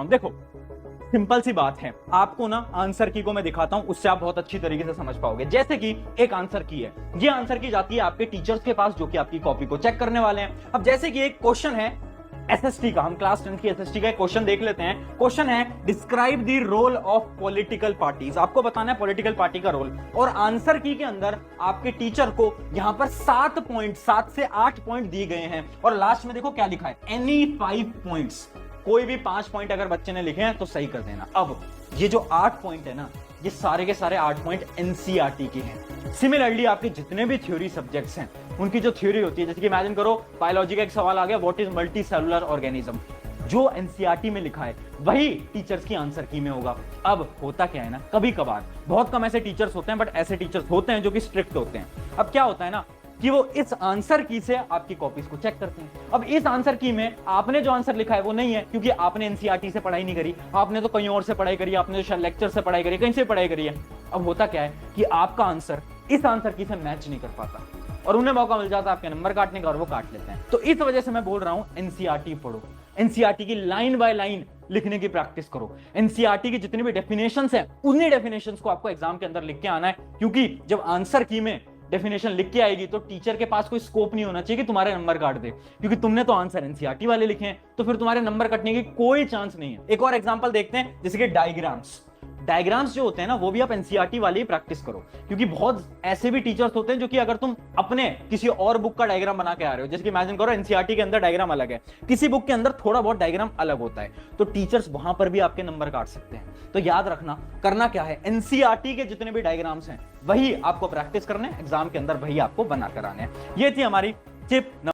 हूं। देखो सिंपल सी बात है, आपको ना आंसर की को मैं दिखाता हूं, उससे आप बहुत अच्छी तरीके से समझ पाओगे। जैसे कि एक आंसर की है, ये आंसर की जाती है आपके टीचर्स के पास जो कि आपकी कॉपी को चेक करने वाले हैं। अब जैसे कि एक क्वेश्चन है एसएसटी का, हम क्लास 10 की एसएसटी का एक क्वेश्चन देख लेते हैं। क्वेश्चन है describe the role of political parties. आपको बताना है पॉलिटिकल पार्टी का रोल, और आंसर की के अंदर आपके टीचर को यहां पर 7 से 8 पॉइंट दिए गए हैं, और लास्ट में देखो क्या लिखा है, एनी 5 पॉइंट्स। कोई भी 5 पॉइंट अगर बच्चे ने लिखे हैं तो सही कर देना। अब ये जो 8 पॉइंट है ना, ये सारे के सारे 8 पॉइंट एनसीईआरटी के हैं। सिमिलरली आपके जितने भी थ्योरी सब्जेक्ट्स हैं उनकी जो थ्योरी होती है, जैसे कि इमेजिन करो बायोलॉजी का एक सवाल आ गया, what is multi cellular organism, जो एनसीईआरटी में लिखा है वही टीचर्स की आंसर की में होगा। अब होता क्या है ना, कभी कभार बहुत कम ऐसे टीचर्स होते हैं, बट ऐसे टीचर्स होते हैं जो कि स्ट्रिक्ट होते हैं। अब क्या होता है ना कि वो इस आंसर की से आपकी कॉपीज को चेक करते हैं। अब इस आंसर की में आपने जो आंसर लिखा है वो नहीं है, क्योंकि आपने एनसीईआरटी से पढ़ाई नहीं करी, आपने तो कहीं और से पढ़ाई करी, आपने तो लेक्चर से पढ़ाई करी, कहीं से पढ़ाई करी है। अब होता क्या है कि आपका आंसर इस आंसर की से मैच नहीं कर पाता, और उन्हें मौका मिल जाता है आपके नंबर काटने का, और वो काट लेते हैं। तो इस वजह से मैं बोल रहा हूं एनसीईआरटी पढ़ो, एनसीईआरटी की लाइन बाय लाइन लिखने की प्रैक्टिस करो। एनसीईआरटी की जितनी भी डेफिनेशंस हैं उन्हीं डेफिनेशंस को आपको एग्जाम के अंदर लिख के आना है, क्योंकि जब आंसर की में डेफिनेशन लिख के आएगी तो टीचर के पास कोई स्कोप नहीं होना चाहिए कि तुम्हारे नंबर काट दे, क्योंकि तुमने तो आंसर एनसीईआरटी वाले लिखे हैं, तो फिर तुम्हारे नंबर कटने की कोई चांस नहीं है। एक और एग्जांपल देखते हैं, जैसे कि डायग्राम्स। डायग्राम्स जो होते हैं ना वो भी आप एनसीईआरटी वाले ही प्रैक्टिस करो, क्योंकि बहुत ऐसे भी टीचर्स होते हैं जो कि अगर तुम अपने किसी और बुक का डायग्राम बना के आ रहे हो, जैसे कि इमेजिन करो एनसीईआरटी के अंदर डायग्राम अलग है, किसी बुक के अंदर थोड़ा बहुत डायग्राम अलग होता है, तो टीचर्स वहां पर भी आपके नंबर काट सकते हैं। तो याद रखना, करना क्या है, एनसीईआरटी के जितने भी डायग्राम्स हैं वही आपको प्रैक्टिस करने, एग्जाम के अंदर वही आपको बना कर आने हैं। ये थी हमारी टिप।